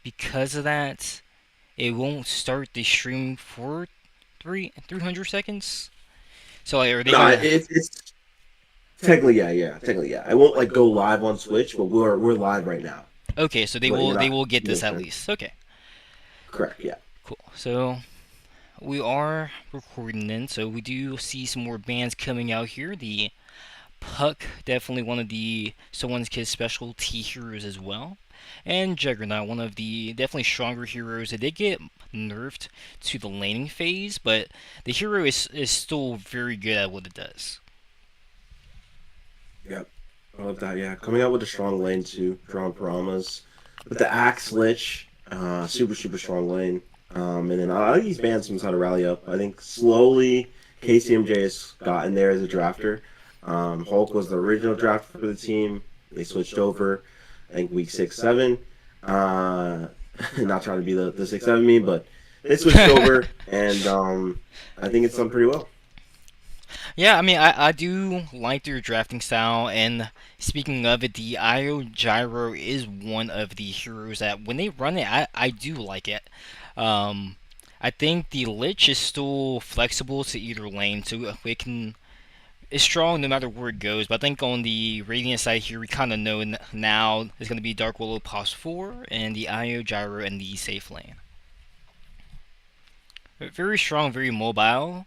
because of that, it won't start the stream for 300 seconds. So like, are they No, gonna? it's technically technically yeah. I won't like go live on Switch, but we're live right now. Okay, so they But you're will not. get You know this what I'm at saying? least. Okay, Correct. Yeah. cool. So we are recording then, so we do see some more bands coming out here. The Puck, definitely one of the Someone's Kid's specialty heroes as well. And Juggernaut, one of the definitely stronger heroes. It did get nerfed to the laning phase, but the hero is still very good at what it does. Yep. I love that. Yeah, coming out with a strong lane too, drawing Piranhas with the Axe Lich, super strong lane. And then I think he's banned some how to rally up. I think slowly KCMJ has gotten there as a drafter. Hulk was the original drafter for the team. They switched over. I think week 6, 7. Uh, not trying to be the 6, 7 meme, but they switched over, and I think it's done pretty well. Yeah, I mean, I do like their drafting style, and speaking of it, the Io Gyro is one of the heroes that when they run it, I do like it. Um, I think the Lich is still flexible to either lane, so it can it's strong no matter where it goes. But I think on the Radiant side here, we kind of know now it's going to be Dark Willow pos 4 and the Io Gyro and the safe lane. Very strong, very mobile.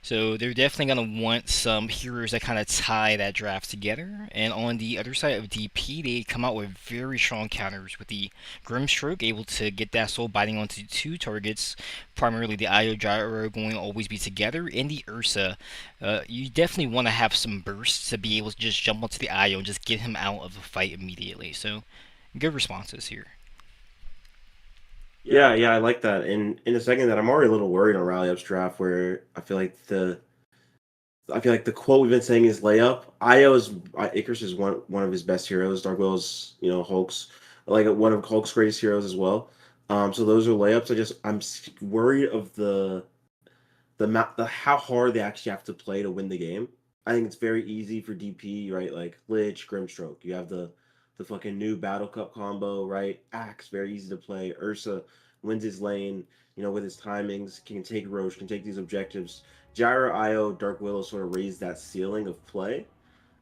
So they're definitely going to want some heroes that kind of tie that draft together. And on the other side of DP, they come out with very strong counters with the Grimstroke, able to get that soul biting onto two targets, primarily the Io Gyro going to always be together, and the Ursa. You definitely want to have some bursts to be able to just jump onto the Io and just get him out of the fight immediately. So good responses here. Yeah, I like that. And in a second, that I'm already a little worried on Rally Up's draft, where I feel like the quote we've been saying is layup. Io is Icarus is one of his best heroes. Dark Will's Hulk's like one of Hulk's greatest heroes as well. So those are layups. I'm worried of the how hard they actually have to play to win the game. I think it's very easy for DP, right? Like Lich, Grimstroke. You have the fucking new Battle Cup combo, right? Axe, very easy to play. Ursa wins his lane, with his timings, can take Roche, can take these objectives. Gyro, Io, Dark Willow sort of raised that ceiling of play,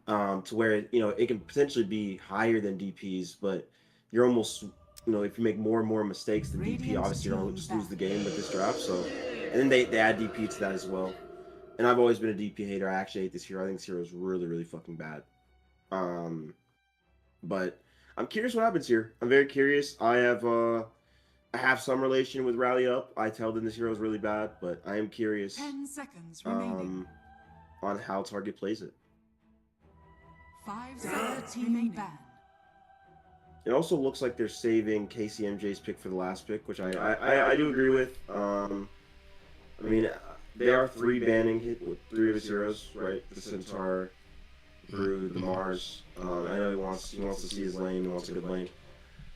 to where it can potentially be higher than DPs, but you're almost if you make more and more mistakes than DP, obviously you're gonna just lose the game with this draft. So, and then they add DP to that as well. And I've always been a DP hater. I actually hate this hero. I think this hero is really fucking bad. Um, but I'm curious what happens here. I'm very curious. I have some relation with Rally Up. I tell them this hero is really bad, but I am curious 10 seconds remaining. um on how Target plays it. 5 seconds remaining. It also looks like they're saving KCMJ's pick for the last pick, which I do agree with. I mean, they are three banning with three of his heroes, right? The Centaur, Brood, the Mars. I know he wants to see his lane. He wants a good lane.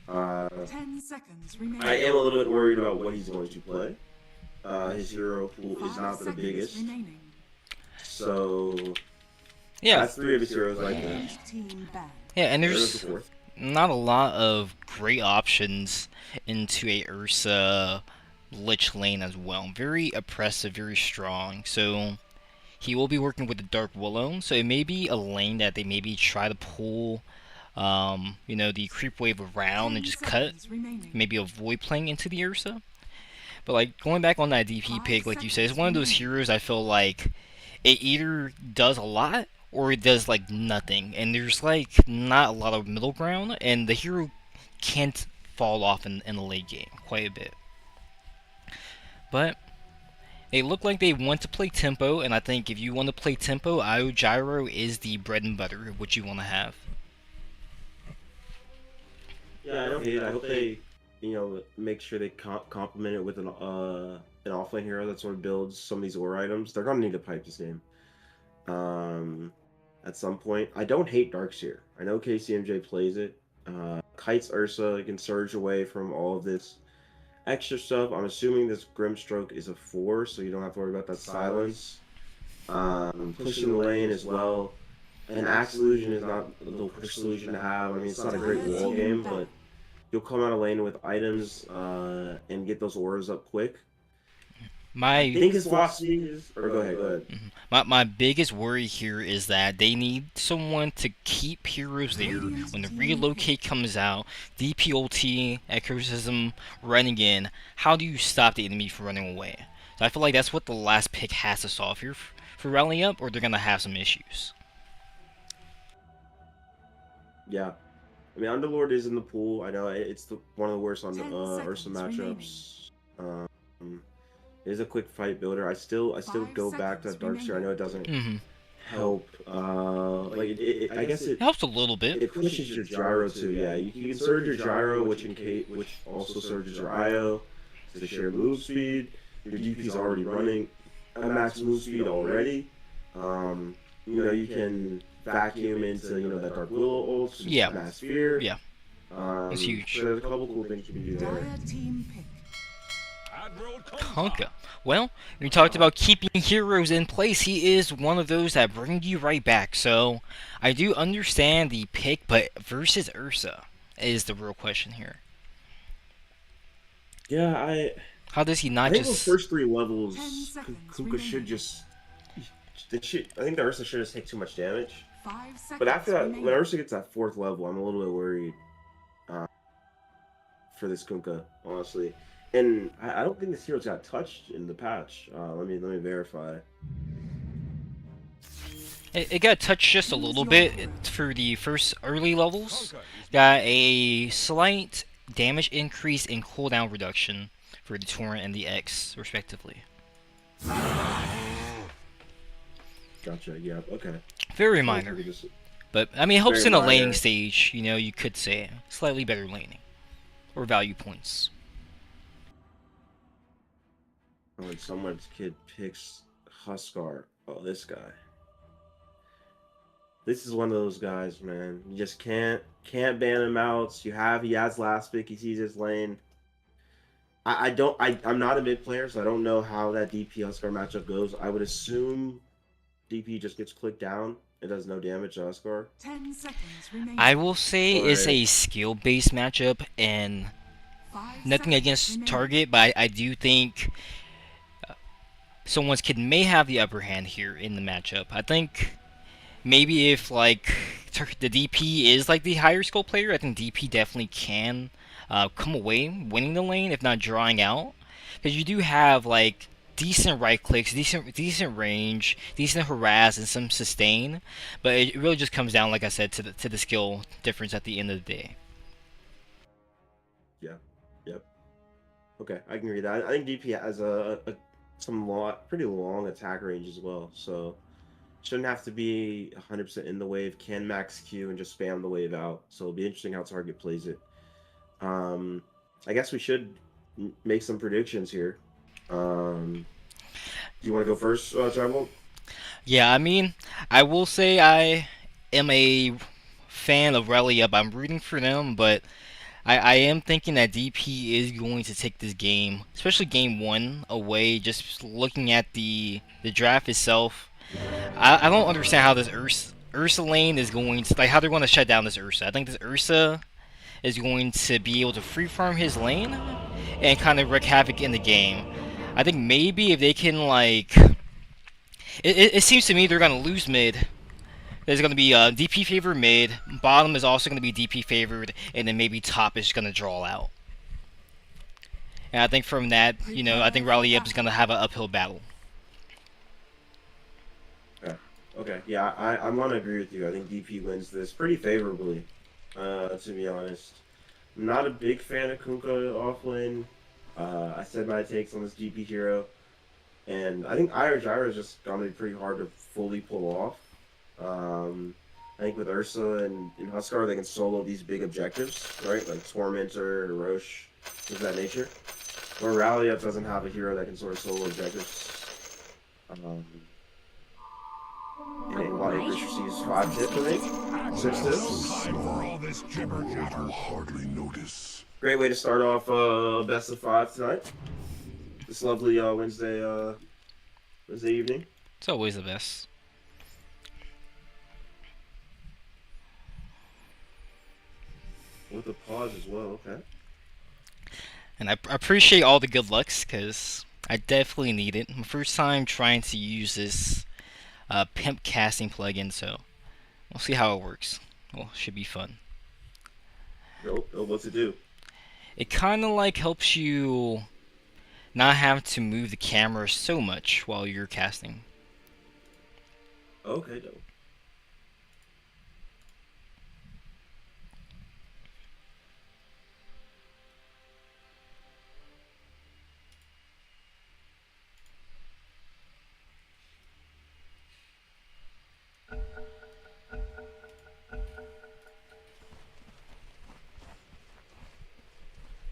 Uh, 10 seconds remaining. I am a little bit worried about what he's going to play. His hero pool is not the biggest, remaining. so Yeah, that's three of his heroes right there. Each team banned. yeah, and There goes the there's fourth. not a lot of great options into a Ursa Lich lane as well. Very oppressive, very strong. So he will be working with the Dark Willow. So it may be a lane that they maybe try to pull, the creep wave around 10 and just cut. seconds remaining. Maybe avoid playing into the Ursa. But like going back on that DP pick, like you said, it's one of those heroes I feel like it either does a lot or it does like nothing, and there's like not a lot of middle ground, and the hero can't fall off in the late game quite a bit. But they look like they want to play tempo, and I think if you want to play tempo, Io Gyro is the bread and butter of what you want to have. Yeah, I don't hate it. I hope they, make sure they complement it with an offlane hero that sort of builds some of these ore items. They're gonna need to pipe this game. Um, at some point, I don't hate Darkseer. I know KCMJ plays it. Kites Ursa can surge away from all of this extra stuff. I'm assuming this Grimstroke is a 4, so you don't have to worry about that silence. Pushing the lane as well. An Axe Illusion is not the worst solution to have. I mean, it's not a great wall game, but You'll come out of lane with items and get those auras up quick. I My think his philosophy is. Or go ahead, go ahead. my biggest worry here is that they need someone to keep heroes there when the relocate comes out, DPOT, Ecosystem running in. How do you stop the enemy from running away? So I feel like that's what the last pick has to solve here for rally up, or they're gonna have some issues. Yeah. I mean, Underlord is in the pool. I know it's one of the worst on the 10 Ursa seconds remaining. matchups. Um, it is a quick fight builder. I still 5 go back to seconds Darkseer. I know remaining. it doesn't Mm-hmm. help. Like I guess It helps a little bit. it pushes your gyro too. Yeah, you can surge your gyro, which also surges your IO to share move speed. Your DP's already running at max move speed already. You can vacuum into that Dark Willow ult, Yeah. mass fear. Yeah. It's huge. So there's a couple cool things you can do there. Dire team pick. CONQ. Well, we talked about keeping heroes in place. He is one of those that bring you right back. So I do understand the pick, but versus Ursa is the real question here. Yeah, How does he I not think those just? first 3 10 levels, seconds Kuka should remaining. just. I think the Ursa should just take too much damage. 5 seconds But after that, when remaining. Ursa gets that 4th level, I'm a little bit worried for this Kunkka, honestly. And I don't think this hero's got touched in the patch. Let me verify. It got touched just a Choose little your bit hero. for the first early levels. Got a slight damage increase and cooldown reduction for the Torrent and the X, respectively. Gotcha. Yeah. Okay. Very So minor. we just But, I mean, it helps very in a laning minor. stage, you could say. Slightly better laning. Or value points. When someone's kid picks Huskar, oh, this guy. This is one of those guys, man. You just can't ban him out. He has last pick. He sees his lane. I'm not a mid player, so I don't know how that DP Huskar matchup goes. I would assume DP just gets clicked down. It does no damage to Huskar. 10 seconds remaining. I will say it's But a skill-based matchup, and 5 nothing seconds against remaining. Target, but I do think someone's kid may have the upper hand here in the matchup. I think maybe if the DP is like the higher skill player, I think DP definitely can come away winning the lane, if not drawing out, because you do have decent right clicks, decent range, decent harass, and some sustain. But it really just comes down, like I said, to the skill difference at the end of the day. yeah, yep. Okay, I can read that. I think DP has pretty long attack range as well, so shouldn't have to be 100% in the wave. Can max Q and just spam the wave out. So it'll be interesting how Target plays it. I guess we should make some predictions here. Do you want to go first, Tribal? Yeah, I mean, I will say I am a fan of Rally Up. I'm rooting for them, but I am thinking that DP is going to take this game, especially game one, away. Just looking at the draft itself, I don't understand how this Ursa lane is going to how they're going to shut down this Ursa. I think this Ursa is going to be able to free farm his lane and kind of wreak havoc in the game. I think maybe if they can it seems to me they're going to lose mid. There's going to be DP favored mid. Bottom is also going to be DP favored, and then maybe top is going to draw out. And I think from that, I think Rally Up is going to have an uphill battle. Okay. Yeah, I'm gonna agree with you. I think DP wins this pretty favorably. To be honest, I'm not a big fan of Kunkka offlane. I said my takes on this DP hero, and I think Ira Gyro is just gonna be pretty hard to fully pull off. I think with Ursa and Huskar, they can solo these big objectives, right? Like Tormentor, Roche, things of that nature. Where Rally Up doesn't have a hero that can sort of solo objectives. And while English receives 5 tips, I think. 6 tips. All this jibber jabber. Hardly notice. Great way to start off best of 5 tonight. This lovely Wednesday evening. It's always the best. With the pause as well, okay. And I appreciate all the good lucks, because I definitely need it. My first time trying to use this pimp casting plugin, so we'll see how it works. Well, should be fun. What's it do? It kind of like helps you not have to move the camera so much while you're casting. Okay, dope.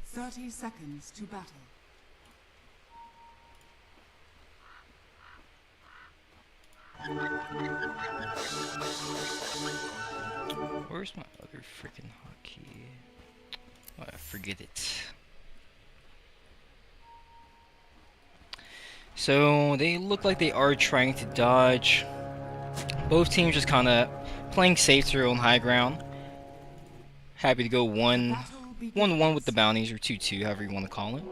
Thirty seconds to battle. Where's my other freaking hotkey? Oh, I forget it. So they look like they are trying to dodge. Both teams just kind of playing safe to their own high ground. Happy to go 1-1 with the bounties, or 2-2, however you want to call it.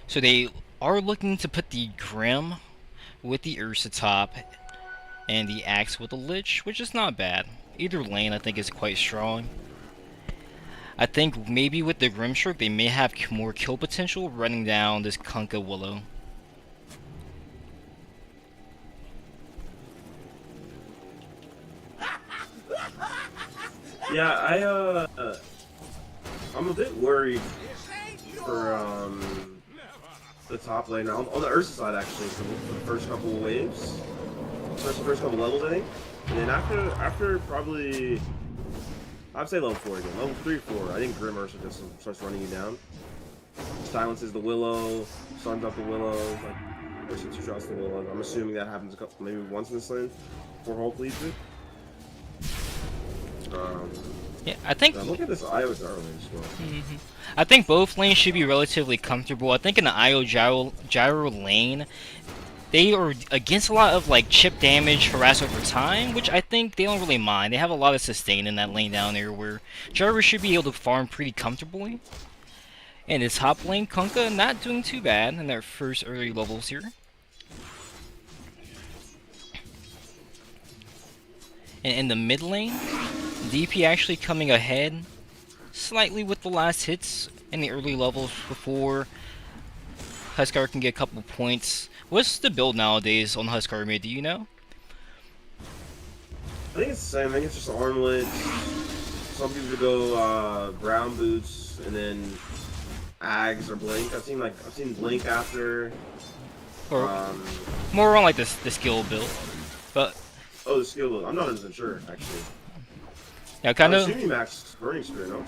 So they are looking to put the Grim with the Ursa top and the Axe with the Lich, which is not bad. Either lane I think is quite strong. I think maybe with the Grimstroke they may have more kill potential running down this CONQ Willow. Yeah, I'm a bit worried for the top lane on the Ursa side actually for the first couple of waves, first couple levels I think, and then after probably I'd say level 4 again, level 3, 4. I think Grim Ursa just starts running you down, silences the Willow, stuns up the Willow, like Ursa 2 shots the Willow. I'm assuming that happens maybe once in this lane before Hulk leads it. Yeah, I think. Look at this IO Gyro lane as well. I think both lanes should be relatively comfortable. I think in the IO gyro lane, they are against a lot of like chip damage, harass over time, which I think they don't really mind. They have a lot of sustain in that lane down there, where Gyro should be able to farm pretty comfortably. And the top lane, CONQ not doing too bad in their first early levels here. And in the mid lane, DP actually coming ahead slightly with the last hits in the early levels before Huskar can get a couple points. What's the build nowadays on Huskar mid, do you know? I think it's the same. I think it's just armlets. Some people go ground boots and then Ags or Blink. I've seen Blink after. Or more on like the skill build, but oh, the skill build. I'm not even sure actually. yeah, kind of. I'm assuming Max burning spear, no?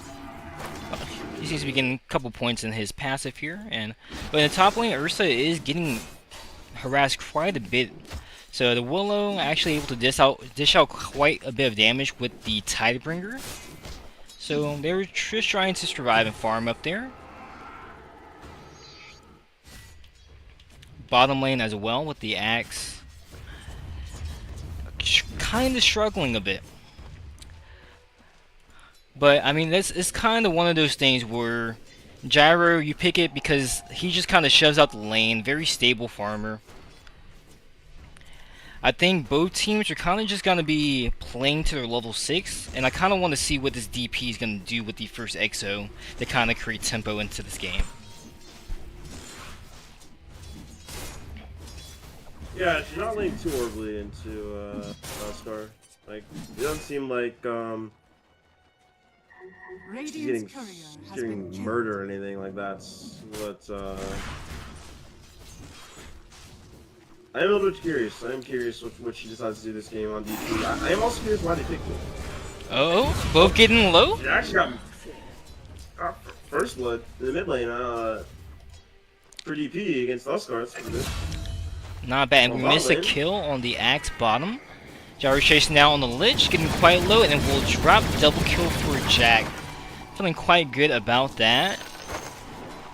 He seems to be getting a couple points in his passive here, but in the top lane, Ursa is getting harassed quite a bit. So the Willow actually able to dish out quite a bit of damage with the Tidebringer. So they were just trying to survive and farm up there. Bottom lane as well with the Axe, kind of struggling a bit. But I mean, it's kind of one of those things where Gyro, you pick it because he just kind of shoves out the lane. Very stable farmer. I think both teams are kind of just going to be playing to their level 6, and I kind of want to see what this DP is going to do with the first EXO to kind of create tempo into this game. Yeah, she's not laying too horribly into Scar. Like, it doesn't seem like she's getting murder or anything like that. But I am a little bit curious. I am curious what she decides to do this game on DP. I am also curious why they picked it. Oh, both getting low? She actually got first blood in the mid lane for DP against Huskar. That's pretty good. Not bad. And we miss a kill on the Axe bottom. Gyro chasing now on the Lich, getting quite low, and then we'll drop double kill for Jack. Feeling quite good about that.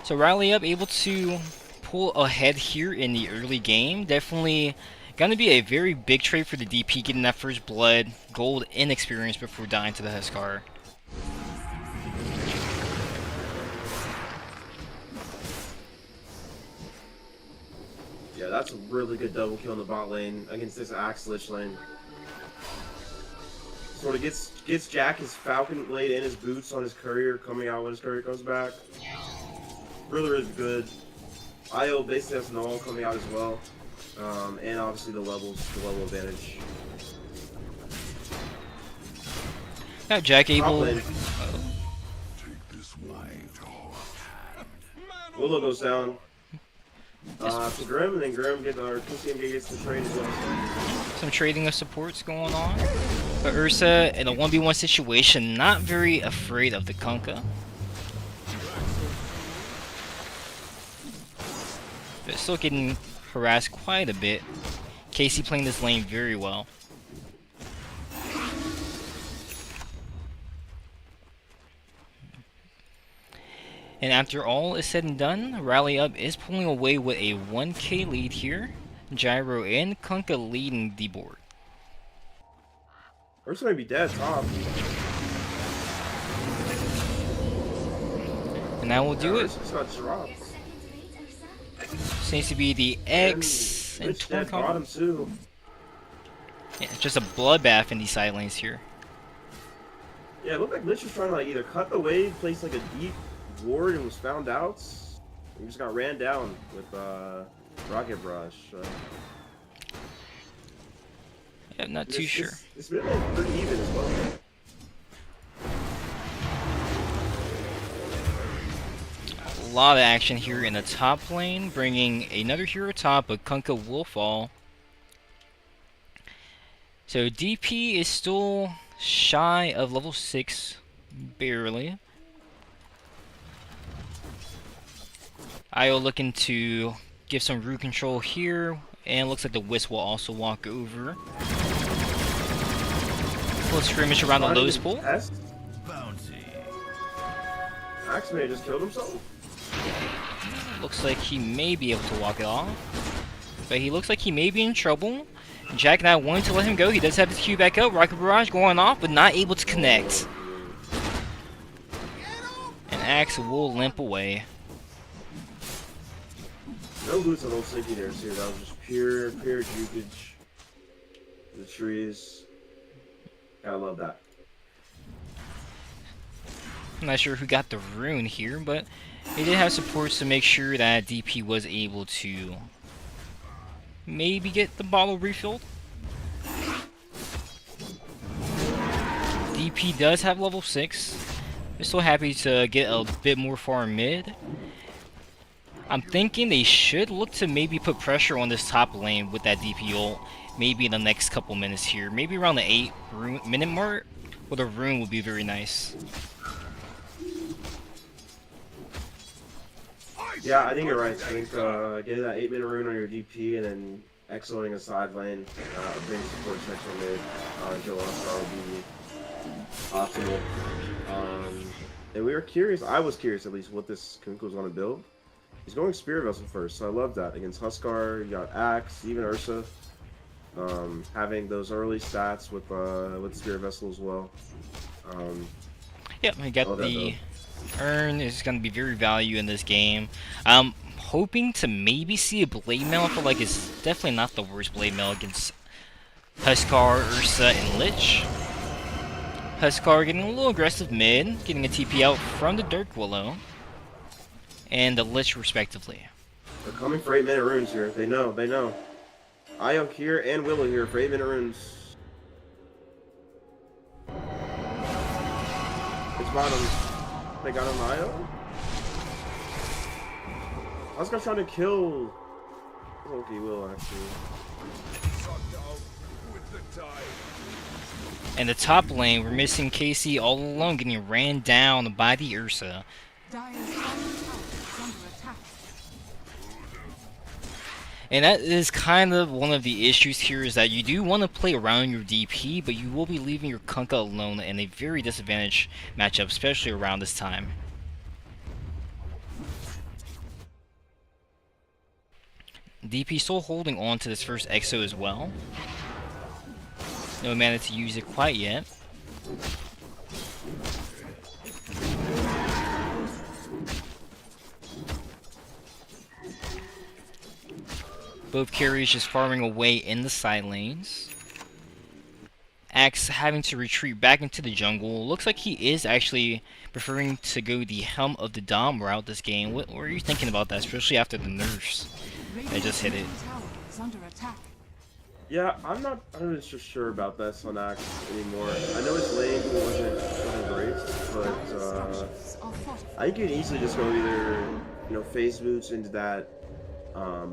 So Riley up, able to pull ahead here in the early game. Definitely Gonna be a very big trade for the DP, getting that first blood, gold, and experience before dying to the Huskar. Yeah, that's a really good double kill in the bot lane against this Axe Lich lane. Sort of gets Jack his Falcon blade and his boots on his courier coming out when his courier comes back. Really, really good. IO basically has null coming out as well. And obviously the level advantage. Now Jack able. Take this one to heart. Willow goes down. To Grim, and then Grim gets the trade as well. Some trading of supports going on. But Ursa in a 1v1 situation, not very afraid of the CONQ. But still getting harassed quite a bit. Casey playing this lane very well. And after all is said and done, Rally Up is pulling away with a 1k lead here. Gyro and CONQ leading the board. Ursa might be dead top. And that will do it. Ursa's got dropped. Seems to be the X and Lich dead Torn bottom too. Yeah, it's just a bloodbath in these side lanes here. Yeah, it looked like Lich was trying to like either cut the wave, place like a deep ward, and was found out. He just got ran down with Rocket Brush. Yeah, I'm not too sure. This mid lane pretty even as well. A lot of action here in the top lane, bringing another hero top, but CONQ will fall. So DP is still shy of level 6, barely. IO looking to give some root control here, and looks like the Wisp will also walk over. Little scrimmage around the Lowe's pool. Axe may have just killed himself. Looks like he may be able to walk it off. But he looks like he may be in trouble. Jack and I wanted to let him go. He does have his Q back up. Rocket Barrage going off, but not able to connect. And Axe will limp away. No boots on old Sticky there, too. That was just pure jukage. The trees. Gotta love that. I'm not sure who got the rune here, but he did have supports to make sure that DP was able to maybe get the bottle refilled. DP does have level 6. They're still happy to get a bit more farm mid. I'm thinking they should look to maybe put pressure on this top lane with that DP ult. Maybe in the next couple minutes here. Maybe around the 8-minute mark, with a rune would be very nice. Yeah, I think you're right. I think getting that 8-minute rune on your DP and then X-loading a side lane, bring support section mid, Joe Oscar would be optimal. And we were curious, I was curious at least, what this CONQ was going to build. He's going Spirit Vessel first, so I love that. Against Huskar, you got Axe, even Ursa. Having those early stats with Spirit Vessel as well. Yep, we got the Urn is going to be very valuable in this game. I'm hoping to maybe see a Blade Mail. I feel like it's definitely not the worst Blade Mail against Huskar, Ursa, and Lich. Huskar getting a little aggressive mid, getting a TP out from the Dark Willow, and the Lich respectively. They're coming for 8-minute runes here. They know. Io here and Willow here for 8-minute runes. It's bottom. They got him Io. I was gonna try to kill. Okay, Will actually. And the top lane, we're missing Casey all alone, getting ran down by the Ursa. Dire's bottom tower is under attack. And that is kind of one of the issues here, is that you do want to play around your DP, but you will be leaving your CONQ alone in a very disadvantaged matchup, especially around this time. DP still holding on to this first EXO as well. No mana to use it quite yet. Both carriers just farming away in the side lanes. Axe having to retreat back into the jungle. Looks like he is actually preferring to go the Helm of the Dom route this game. What are you thinking about that, especially after the nerfs? I just hit it. Tower is under attack. Yeah, I'm not so sure about that on Axe anymore. I know his lane wasn't great, but Structures are fortified. I could easily just go either, phase boots into that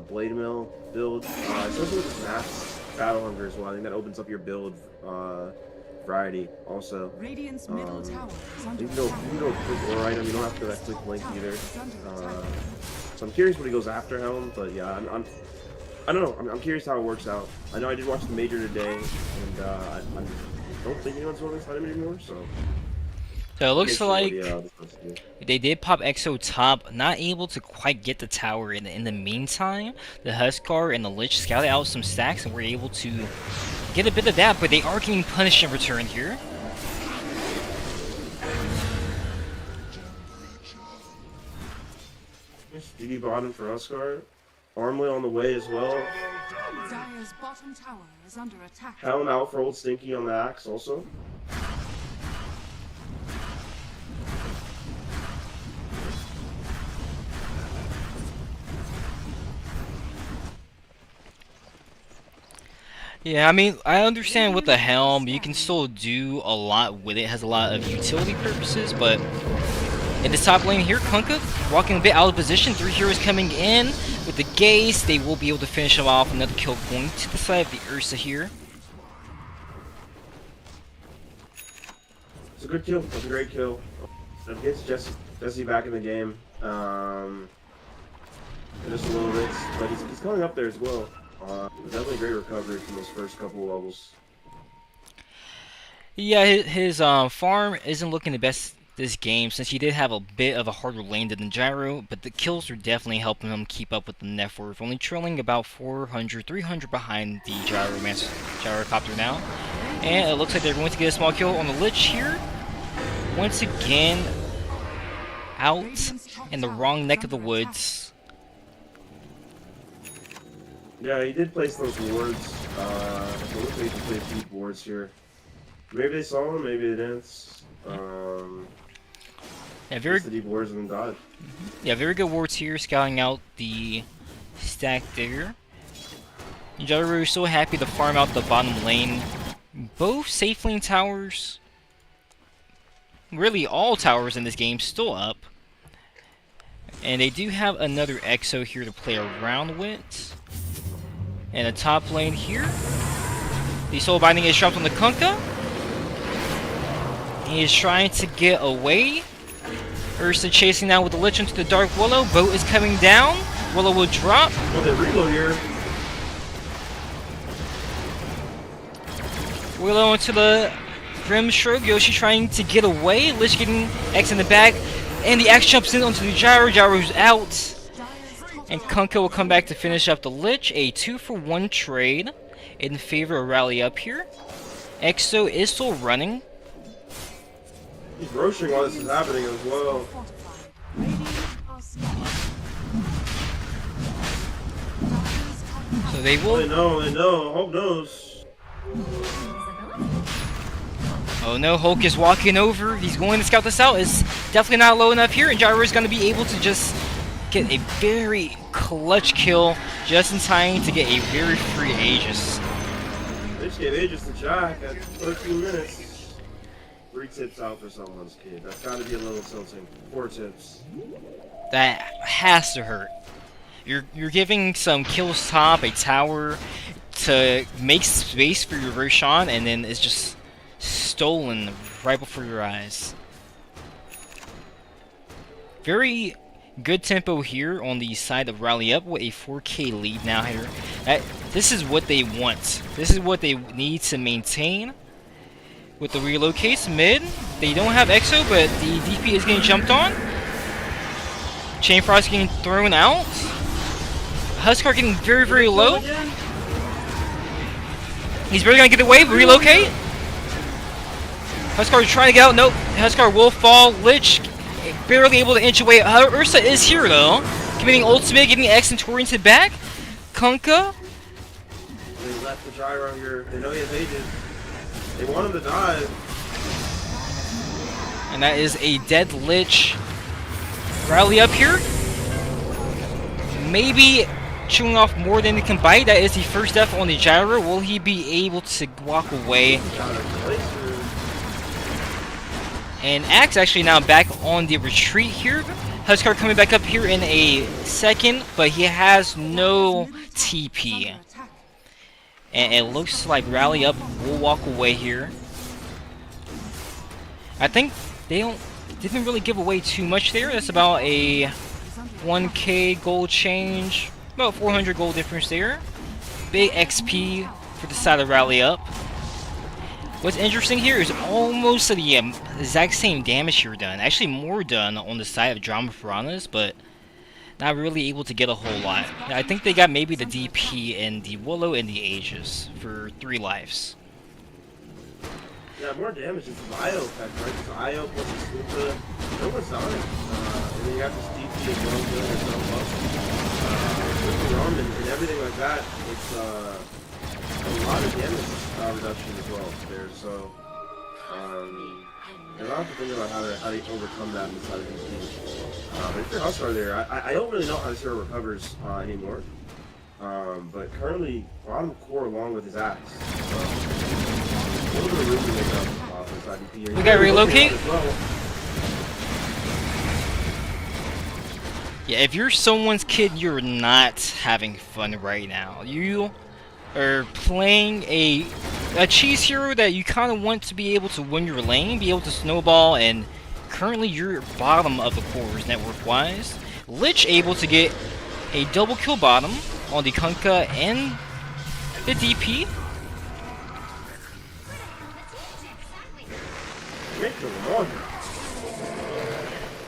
blade mill build, especially with Max Battle Hunger as well. I think that opens up your build variety also. Radiant's middle tower is under You can go quick or item. You don't have to go that quick link either. So I'm curious what he goes after Helm, but yeah, I don't know. I'm curious how it works out. I know I did watch the major today, and I don't think anyone's voting for him anymore. So So it looks like yeah, they did pop EXO top, not able to quite get the tower. In the meantime, the Huskar and the Lich scouted out some stacks and were able to get a bit of that, but they are getting punished in return here. DD bottom for Huskar. Armley on the way as well. Dire's bottom tower is under attack. Helm out for old Stinky on the Axe also. Yeah, I mean, I understand with the Helm, you can still do a lot with it. It has a lot of utility purposes, but in the top lane here, CONQ walking a bit out of position. 3 heroes coming in with the Gaze. They will be able to finish him off. Another kill going to the side of the Ursa here. It's a good kill. It's a great kill. It gets Jesse back in the game. Just a little bit, but he's coming up there as well. Definitely a great recovery from those first couple levels. Yeah, his farm isn't looking the best this game, since he did have a bit of a harder lane than Gyro, but the kills are definitely helping him keep up with the net worth, only trailing about 400, 300 behind the Gyrocopter now. And it looks like they're going to get a small kill on the Lich here. Once again, out in the wrong neck of the woods. Yeah, he did place those wards. It looks like he played a few wards here. Maybe they saw him, maybe they didn't. Yeah, very the deep wards and then died. Yeah, very good wards here, scouting out the stack there. Gyro is so happy to farm out the bottom lane. Both safe lane towers, really all towers in this game, still up. And they do have another EXO here to play around with. And a top lane here. The Soul Binding is dropped on the CONQ. He is trying to get away. Ursa chasing down with the Lich into the Dark Willow. Boat is coming down. Willow will drop. Oh, they reload here. Willow into the Grim Shrug. Yoshi trying to get away. Lich getting X in the back. And the X jumps in onto the Gyro. Gyro's out. And CONQ will come back to finish up the Lich. A 2-for-1 trade in favor of Rally Up here. EXO is still running. He's roaching while this is happening as well. So they will... They know. Hope knows. Oh no, Hulk is walking over. He's going to scout this out. It's definitely not low enough here. And Gyro is going to be able to just get a very clutch kill just in time to get a very free Aegis. They just gave Aegis to Jack at 13 minutes. 3 tips out for someone's kid. That's got to be a little tilting. 4 tips. That has to hurt. You're giving some kills top, a tower, to make space for your Roshan, and then it's just stolen right before your eyes. Very good tempo here on the side of Rally Up with a 4K lead now here. This is what they want. This is what they need to maintain. With the relocates mid, they don't have EXO, but the DP is getting jumped on. Chain Frost getting thrown out. Huskar getting very, very Kill low. again? He's barely gonna get away, relocate. Huskar is trying to get out. Nope. Huskar will fall. Lich barely able to inch away. Ursa is here though. Committing ultimate, getting X and oriented back. Kunka. They left the gyro here. They know he has ages. They want him to die. And that is a dead Lich. Rally up here. Maybe chewing off more than he can bite. That is the first death on the gyro. Will he be able to walk away? And Axe actually now back on the retreat here. Huskar coming back up here in a second, but he has no TP. And it looks like Rally Up will walk away here. I think they didn't really give away too much there. That's about a 1k gold change. About 400 gold difference there. Big XP for the side of Rally Up. What's interesting here is almost the exact same damage here done. Actually more done on the side of Drama Piranhas, but not really able to get a whole lot. I think they got maybe the DP and the Willow and the Aegis for 3 lives. Yeah, more damage is the IO effect, right? It's IO plus the Sluka. No one's on it. And then you have this DP as well, doing yourself up. With the ROM and everything like that, it's a lot of damage reduction as well there. So, and I'll have to think about how to overcome that inside of these teams. But if you're Huskar there, I don't really know how this hero recovers anymore. But currently, bottom core along with his axe. A little bit of room to make up inside DP. We got relocate. Yeah, if you're someone's kid, you're not having fun right now. You are playing a cheese hero that you kind of want to be able to win your lane, be able to snowball, and currently you're bottom of the cores network-wise. Lich able to get a double kill bottom on the Kunkka and the DP.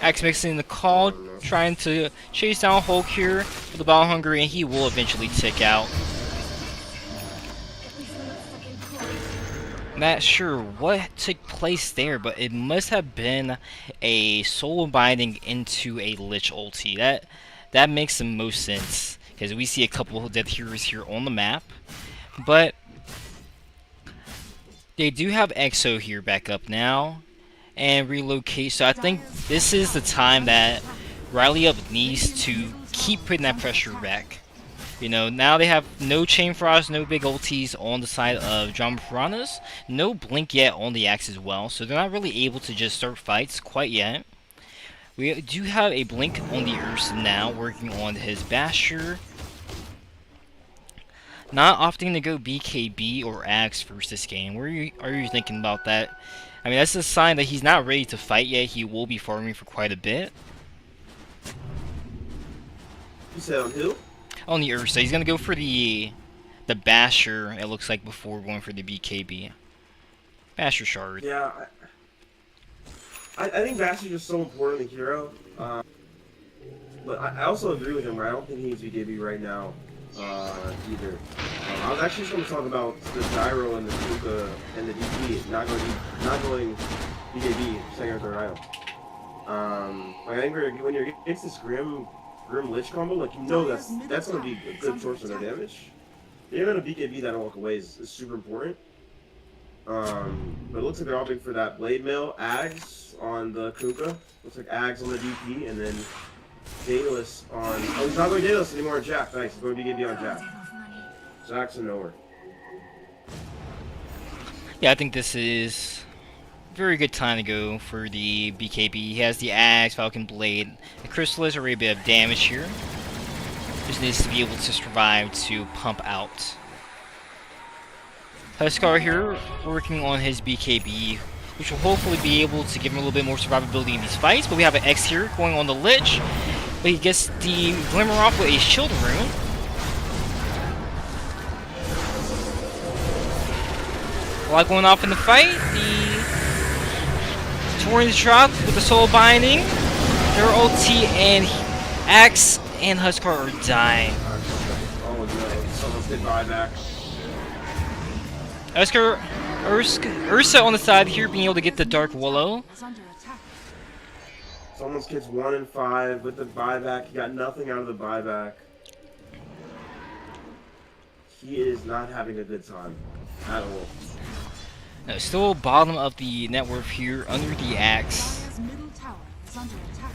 Axe mixing the call, trying to chase down Hulk here for the Battle Hungry, and he will eventually tick out. Not sure what took place there, but it must have been a soul binding into a Lich ulti. That makes the most sense, because we see a couple of dead heroes here on the map. But they do have Exo here back up now, and relocate, so I think this is the time that Rally Up needs to keep putting that pressure back. You know, now they have no Chain Frost, no big ultis on the side of Drama Piranhas, no Blink yet on the Axe as well, so they're not really able to just start fights quite yet. We do have a Blink on the Ursa now, working on his Basher. Not opting to go BKB or Axe first this game. What are you thinking about that? I mean, that's a sign that he's not ready to fight yet. He will be farming for quite a bit. You said on who? On the Ursa. He's going to go for the Basher, it looks like, before going for the BKB. Basher Shard. Yeah, I think Basher's just so important in the hero. But I also agree with him, where I don't think he needs BKB right now either. I was actually just going to talk about the Gyro and the Stuka and the DP not going BKB second or third item. I think when you're against this Grim Lich combo, like, you know that's going to be a good source of their damage. Being able to BKB that and walk away is super important. But it looks like they're opting for that Blade Mail, Ags on the Kuka. Looks like Ags on the DP, and then Daedalus on... Oh, he's not going Daedalus anymore on Jack. Nice, he's going BKB on Jack. Jack's in nowhere. Yeah, I think this is a very good time to go for the BKB. He has the Axe, Falcon Blade, the Chrysalis, already a bit of damage here. Just needs to be able to survive to pump out. Huskar here, working on his BKB, which will hopefully be able to give him a little bit more survivability in these fights. But we have an X here going on the Lich, but he gets the Glimmer off with a Shield Rune. A lot going off in the fight. The Torrent's drop with the Soul Binding. Their ulti and Axe and Huskar are dying. Good buyback. Ursa on the side here, being able to get the Dark Willow. Is under attack. Someone's kid's 1 and 5 with the buyback. He got nothing out of the buyback. He is not having a good time at all. No, still bottom of the net worth here, under the axe. Dire's middle tower is under attack.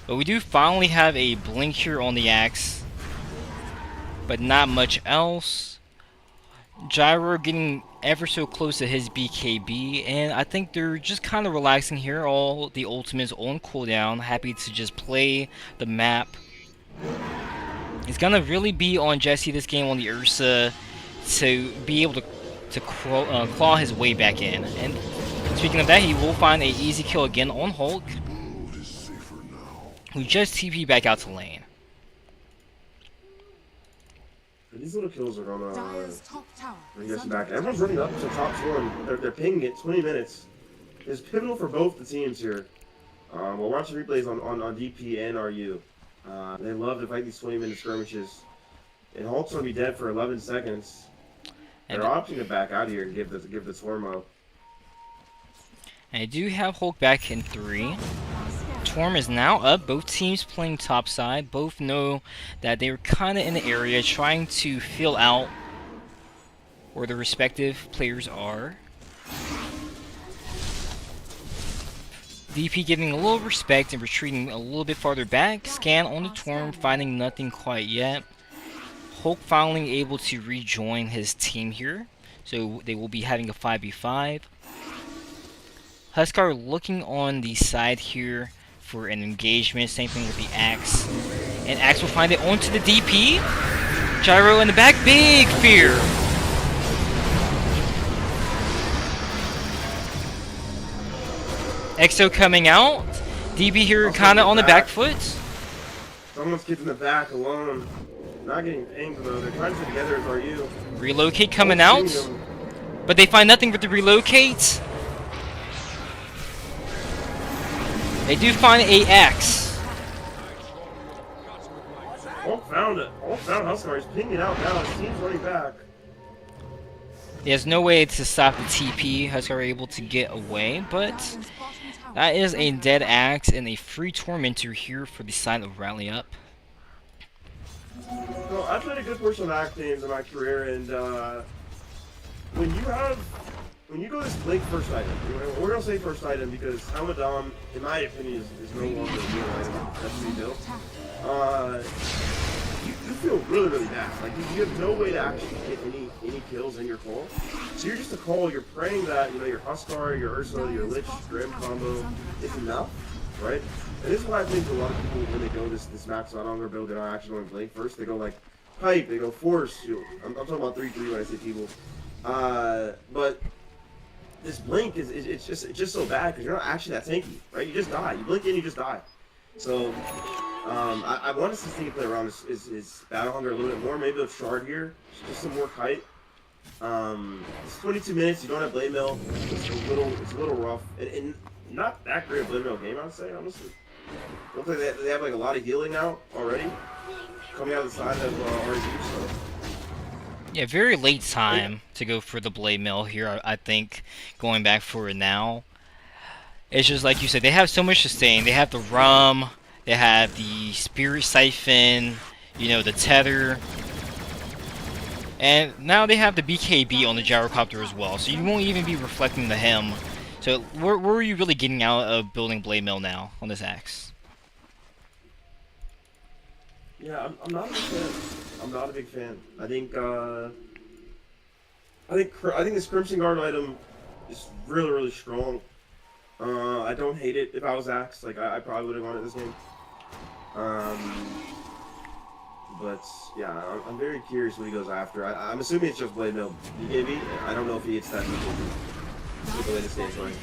But we do finally have a blink here on the axe. But not much else. Gyro getting ever so close to his BKB, and I think they're just kind of relaxing here. All the ultimates on cooldown, happy to just play the map. It's gonna really be on Jesse this game on the Ursa to be able to claw his way back in. And speaking of that, he will find a easy kill again on Hulk, World is safer now. who just TP back out to lane. These little kills are gonna Dire's top tower bring is us under back. attack. Everyone's running up to top score, and they're pinging it. 20 minutes. It's pivotal for both the teams here. We're watching replays on DP and RU. They love to fight these 20-minute skirmishes. And Hulk's gonna be dead for 11 seconds. They're And opting to back out here and give the Tormo. I do have Hulk back in 3. Torm is now up. Both teams playing topside. Both know that they're kind of in the area trying to fill out where the respective players are. DP giving a little respect and retreating a little bit farther back. Scan on the Torm, finding nothing quite yet. Hulk finally able to rejoin his team here. So they will be having a 5v5. Huskar looking on the side here for an engagement. Same thing with the Axe. And Axe will find it onto the DP. Gyro in the back. Big fear. Exo coming out. DB here kind of on the back foot. Someone's kid's in the back alone. Not getting pinged though. They're trying to stay together as RU. Relocate coming out. But they find nothing with the relocate. They do find a axe. Hulk found it. Hulk found Huskar. He's pinging out now. His team's running back. He has no way to stop the TP. Huskar able to get away, but Dire's bottom tower that is a under dead attack. axe and a free tormentor here for the side of Rally Up. So I played a good portion of act games in my career, and when you go this Blink first item, we're gonna say first item because Hamadam, in my opinion, is no longer a real item that's to be built. You feel really, really bad. Like you have no way to actually get any kills in your call. So you're just a call. You're praying that your Huskar, your Ursa, your Lich Grim combo is enough, right? And this is why I think a lot of people when they go this max out on their build, they're not actually going Blink first. They go like pipe. They go force. I'm talking about 3-3 when I say people. But this Blink it's just so bad because you're not actually that tanky, right? You just die. You blink in, you just die. So I want us to see play around is Battle Hunger a little bit more. Maybe a shard here, just some more kite. It's 22 minutes. You don't have Blade Mill. It's a little rough and not that great a Blade Mill game, I'd say honestly. Looks like they have like a lot of healing now already coming out of the side of RG. So. Yeah, very late time to go for the Blade Mill here, I think, going back for it now. It's just like you said, they have so much sustain. They have the Rum, they have the Spirit Siphon, the Tether. And now they have the BKB on the Gyrocopter as well, so you won't even be reflecting the Hem. So where are you really getting out of building Blade Mill now on this axe? Yeah, I'm not a big fan. I'm not a big fan. I think this Crimson Guard item is really, really strong. I don't hate it. If I was Axe, like I probably would have gone at this game. But yeah, I'm very curious what he goes after. I'm assuming it's just Blade Mill BKB. I don't know if he hits that BKB. The way this game's going.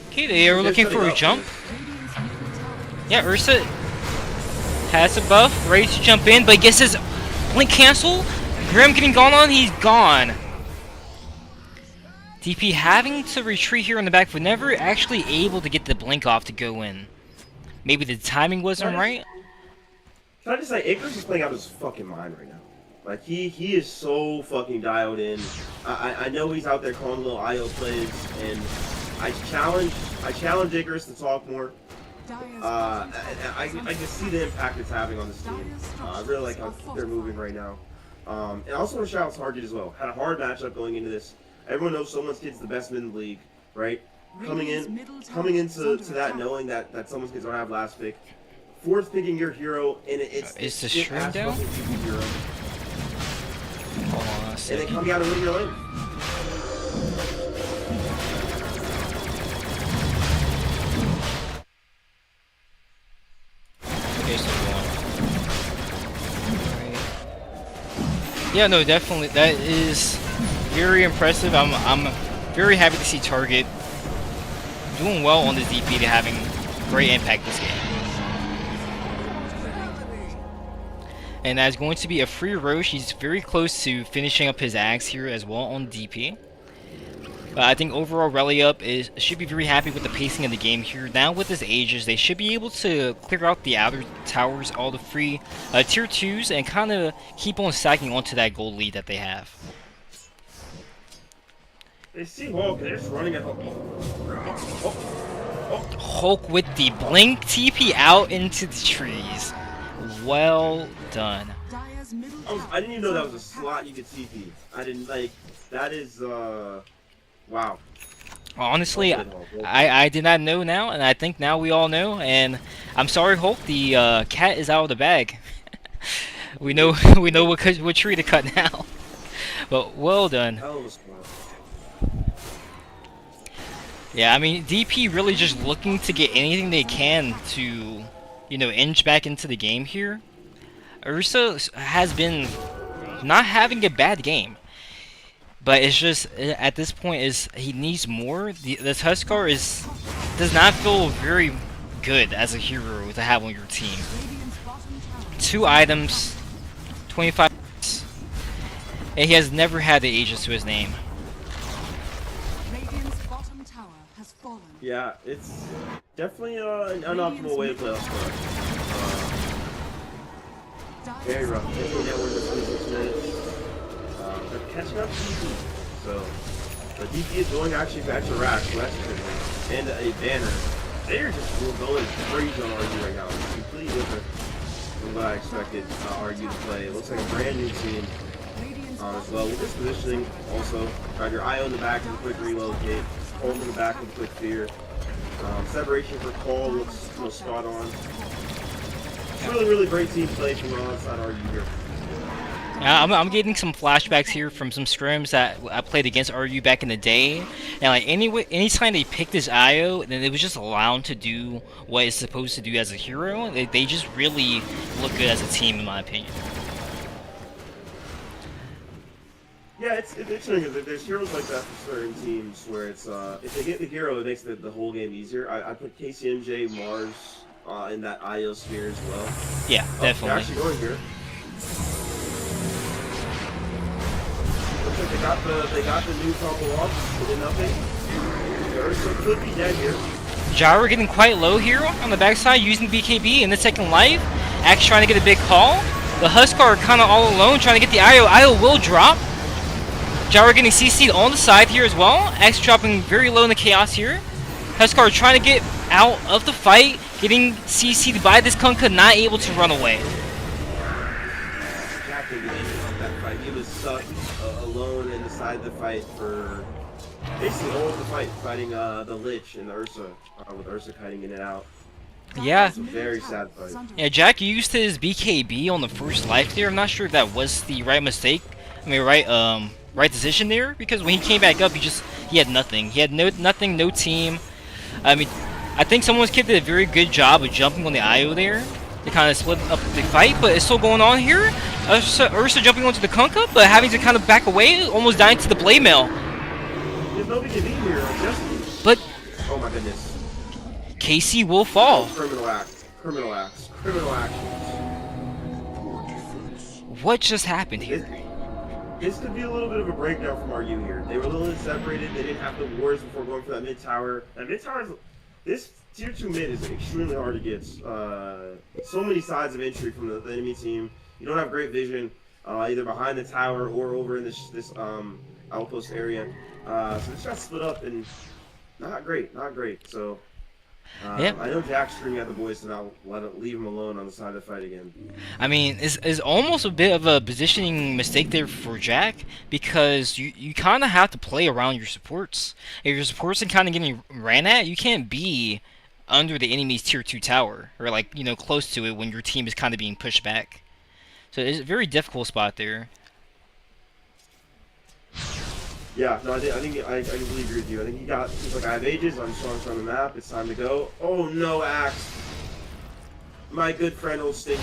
Okay, they are looking for a jump. Yeah, Ursa has a buff, ready to jump in, but gets his blink cancel. Grim getting gone on, he's gone. DP having to retreat here on the back, but never actually able to get the blink off to go in. Maybe the timing wasn't right. Can I just say, Icarus is playing out his fucking mind right now. Like he is so fucking dialed in. I know he's out there calling little IO plays, and I challenge Icarus to talk more. I can see the impact it's having on this team. I really like how they're moving right now. And I also want to shout out Target as well. Had a hard matchup going into this. Everyone knows someone's kid's the best mid in the league, right? Coming into that knowing that someone's kids don't have last pick. Fourth picking your hero, and Is the stream down? Hero. Hold on a And second. then coming out and winning your lane. Okay, so one. Alright. Yeah, no, definitely that is very impressive. I'm very happy to see Target doing well on the DP to having great impact this game. And that's going to be a free Roche. He's very close to finishing up his axe here as well on DP. But I think overall Reliup should be very happy with the pacing of the game here. Now with his ages, they should be able to clear out the outer towers, all the free tier 2s, and kind of keep on stacking onto that gold lead that they have. They see Hulk, and they're just running at Hulk. Hulk with the blink TP out into the trees. Well done. I didn't even know that was a slot you could TP. I didn't like. That is wow. Honestly, I did not know now, and I think now we all know. And I'm sorry, Hulk. The cat is out of the bag. we know what tree to cut now. But well done. Yeah, I mean DP really just looking to get anything they can to, you know, inch back into the game here. Ursa has been not having a bad game. But it's just, at this point, he needs more. The Tuskar does not feel very good as a hero to have on your team. 2 items, 25, and he has never had the Aegis to his name. Yeah, it's definitely an unoptimal way to play Tuskar. Very rough. Definitely network for 26 minutes. They're catching up to DP. So, the DP is going actually back to Rash, so that's good. And a banner. They're just going crazy on RU right now. It's completely different from what I expected RU to play. It looks like a brand new team as well. With this positioning, also, got your IO in the back with a quick relocate, hold in the back with a quick fear. Separation for call looks spot on. It's really, really great team play from outside RU here. I'm getting some flashbacks here from some scrims that I played against RU back in the day, and like anytime they picked his IO, then it was just allowed to do what it's supposed to do as a hero. They just really look good as a team, in my opinion. Yeah, it's interesting because there's heroes like that for certain teams where it's if they get the hero, it makes the whole game easier. I put KCMJ, Mars in that IO sphere as well. Yeah, definitely. They're actually going here. Looks like they got the new combo off. They did nothing. Ursa could be dead here. Gyro getting quite low here on the backside, using BKB in the second life. Axe trying to get a big call. The Huskar are kind of all alone, trying to get the IO. IO will drop. Gyro getting CC'd on the side here as well. Axe dropping very low in the chaos here. Huskar trying to get out of the fight, getting CC'd by this Kunkka, not able to run away. Jack didn't get anything on that fight. He was stuck alone inside the fight for basically all of the fight, fighting the Lich and the Ursa, with Ursa kiting in and out. Yeah. It's a very sad fight. Yeah, Jack used his BKB on the first life there. I'm not sure if that was the right mistake. I mean, right decision there, because when he came back up, he had nothing. He had nothing, no team. I mean, I think someone's kid did a very good job of jumping on the IO there to kind of split up the fight, but it's still going on here. Ursa jumping onto the Kunkka, but having to kind of back away, almost dying to the blade mail. There's nobody to be here, just... But oh my goodness. KC will fall. Criminal acts. Criminal acts. Criminal actions. What just happened here? This could be a little bit of a breakdown from RU here. They were a little bit separated. They didn't have the wars before going for that mid tower. That mid tower is... this tier 2 mid is extremely hard to get. So many sides of entry from the enemy team. You don't have great vision. either behind the tower or over in this outpost area. So this got split up and not great, not great. So Yeah. I know Jack's screaming at the boys to not leave him alone on the side of the fight again. I mean, it's almost a bit of a positioning mistake there for Jack, because you kind of have to play around your supports. If your supports are kind of getting ran at, you can't be under the enemy's tier 2 tower, or like, close to it when your team is kind of being pushed back. So it's a very difficult spot there. Yeah, no, I completely agree with you. I think he's like, I have ages, I'm strong on the map, it's time to go. Oh no, Axe. My good friend old Stinky.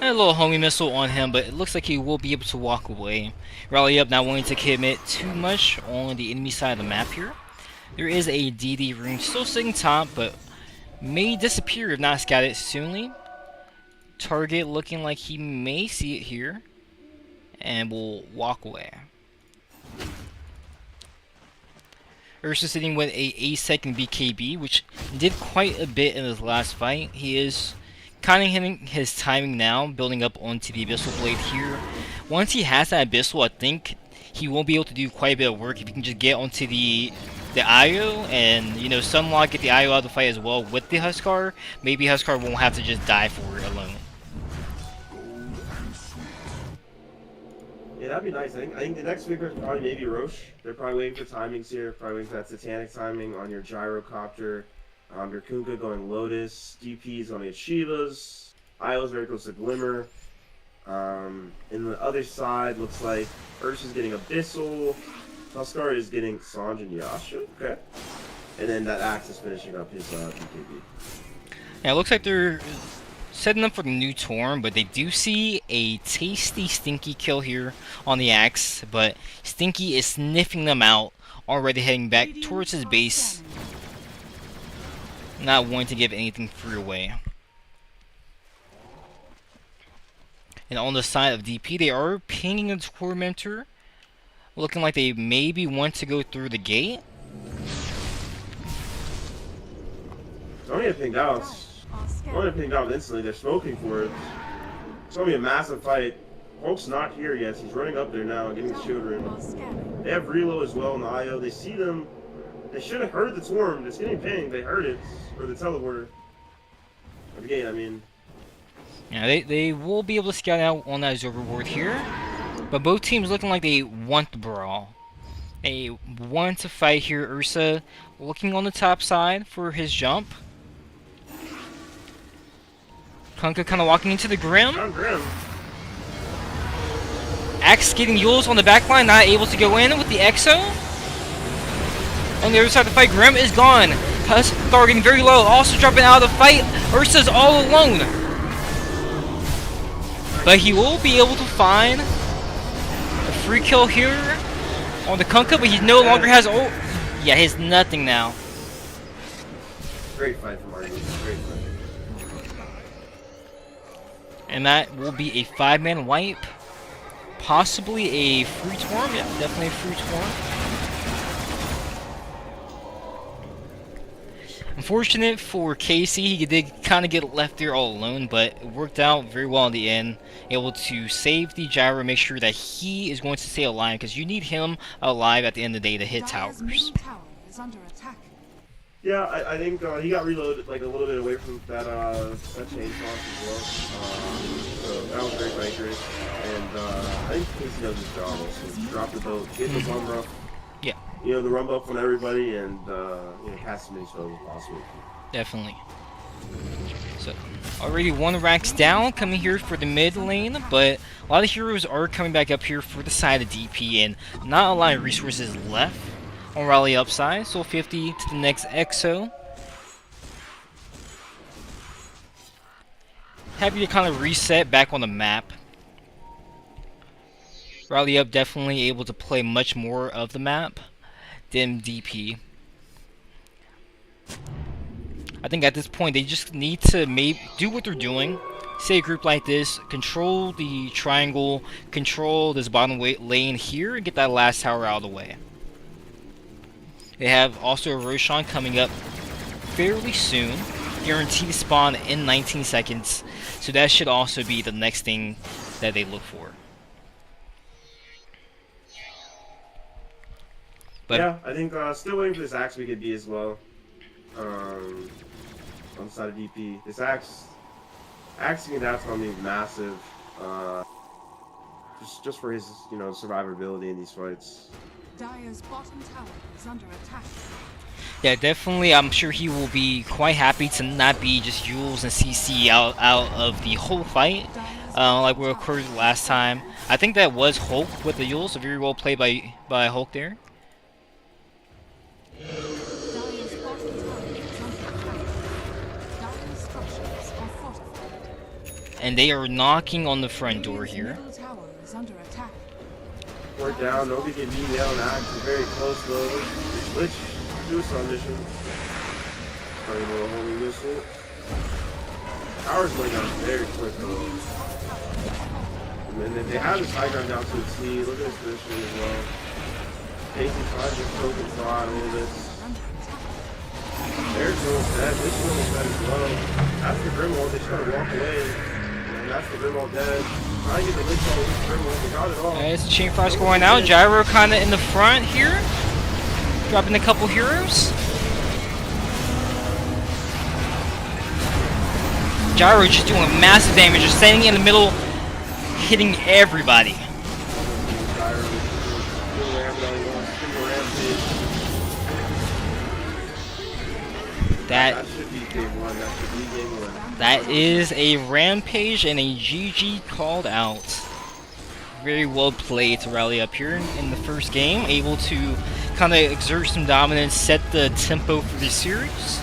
And a little homing missile on him, but it looks like he will be able to walk away. Rally up, not wanting to commit too much on the enemy side of the map here. There is a DD rune still sitting top, but may disappear if not scouted soonly. Target looking like he may see it here, and will walk away. Ursa sitting with a 8-second BKB, which did quite a bit in his last fight. He is kind of hitting his timing now, building up onto the Abyssal Blade here. Once he has that Abyssal, I think he won't be able to do quite a bit of work if he can just get onto the IO and, Sunlock, get the IO out of the fight as well with the Huskar. Maybe Huskar won't have to just die for it alone. Yeah, that'd be nice. I think the next speaker is probably maybe Roche. They're probably waiting for timings here. Probably waiting for that satanic timing on your gyrocopter. Your Kunka going Lotus. DP's on the Shivas. Io's very close to Glimmer. And the other side looks like Ursa's getting Abyssal. Huskar is getting Sanj and Yasha. Okay. And then that Axe is finishing up his BKB. Yeah, it looks like they're setting up for the new Torm, but they do see a tasty Stinky kill here on the Axe, but Stinky is sniffing them out, already heading back towards his base, not wanting to give anything free away. And on the side of DP, they are pinging a Tormentor, looking like they maybe want to go through the gate. Don't get pinged out. Don't get pinged out instantly. They're smoking for it. It's gonna be a massive fight. Hulk's not here yet. He's running up there now, getting the shield ring. They have reload as well in the IO. They see them. They should have heard the Torm. It's getting pinged. They heard it. Or the teleporter. Again, I mean. Yeah, they will be able to scout out on that Absorber ward here. But both teams looking like they want the brawl. They want to fight here. Ursa looking on the top side for his jump. Kunka kind of walking into the Grim. Axe getting Yules on the back line, not able to go in with the Exo. On the other side of the fight, Grim is gone. Huskar getting very low, also dropping out of the fight. Ursa's all alone. But he will be able to find a free kill here on the Kunka, but he no longer has ult. Yeah, he has nothing now. Great fight from Marty. Great fight. And that will be a 5-man wipe. Possibly a free Torm. Yeah, definitely a free Torm. Unfortunate for Casey, he did kind of get left there all alone, but it worked out very well in the end. Able to save the Gyro, make sure that he is going to stay alive, because you need him alive at the end of the day to hit towers. Tower is under attack. Yeah, I think he got reloaded like a little bit away from that chain toss as well. So that was very dangerous. And I think Casey does his job also. Drop the boat, get the run buff. Yeah. The run buff on everybody, and cast as many spells as possible. Definitely. So, already one Rax down, coming here for the mid lane, but a lot of heroes are coming back up here for the side of DP, and not a lot of resources left on Rally upside, so 50 to the next Exo. Happy to kind of reset back on the map. Rally up definitely able to play much more of the map than DP. I think at this point they just need to do what they're doing. Say a group like this, control the triangle, control this bottom lane here, and get that last tower out of the way. They have also a Roshan coming up fairly soon. guaranteed spawn in 19 seconds. So that should also be the next thing that they look for. But yeah, I think still waiting for this axe we could be as well. On the side of DP, this axe being that's gonna be massive. Just for his survivability in these fights. Dire's bottom tower is under attack. yeah, definitely, I'm sure he will be quite happy to not be just Jules and CC out of the whole fight, like what occurred last time. I think that was Hulk with the Jules, very well played by Hulk there. Dire's bottom tower is under attack. Dire's structures are fortified. And they are knocking on the front door Radiant's here. middle tower is under attack. We're down. Nobody can beat me out on axe. We're very close though. Let's do some mission. Probably a little homing missile. Tower's going down very quick though. And then they have this high ground down to a T. Look at this position as well. Taking time to choke and throttle all this. There's no dead. This is almost dead as well. That's the Grimwald. They just gotta walk away. And that's the Grimwald dead. Trying to get the Lich Ball with the Grimwald. They got it all. It's Chain Frost going out. Gyro kind of in the front here. Dropping a couple heroes. Gyro just doing massive damage. Just standing in the middle, hitting everybody. That should be game one. That should be game one. That is a rampage and a GG called out. Very well played to rally up here in the first game, able to kind of exert some dominance, set the tempo for the series.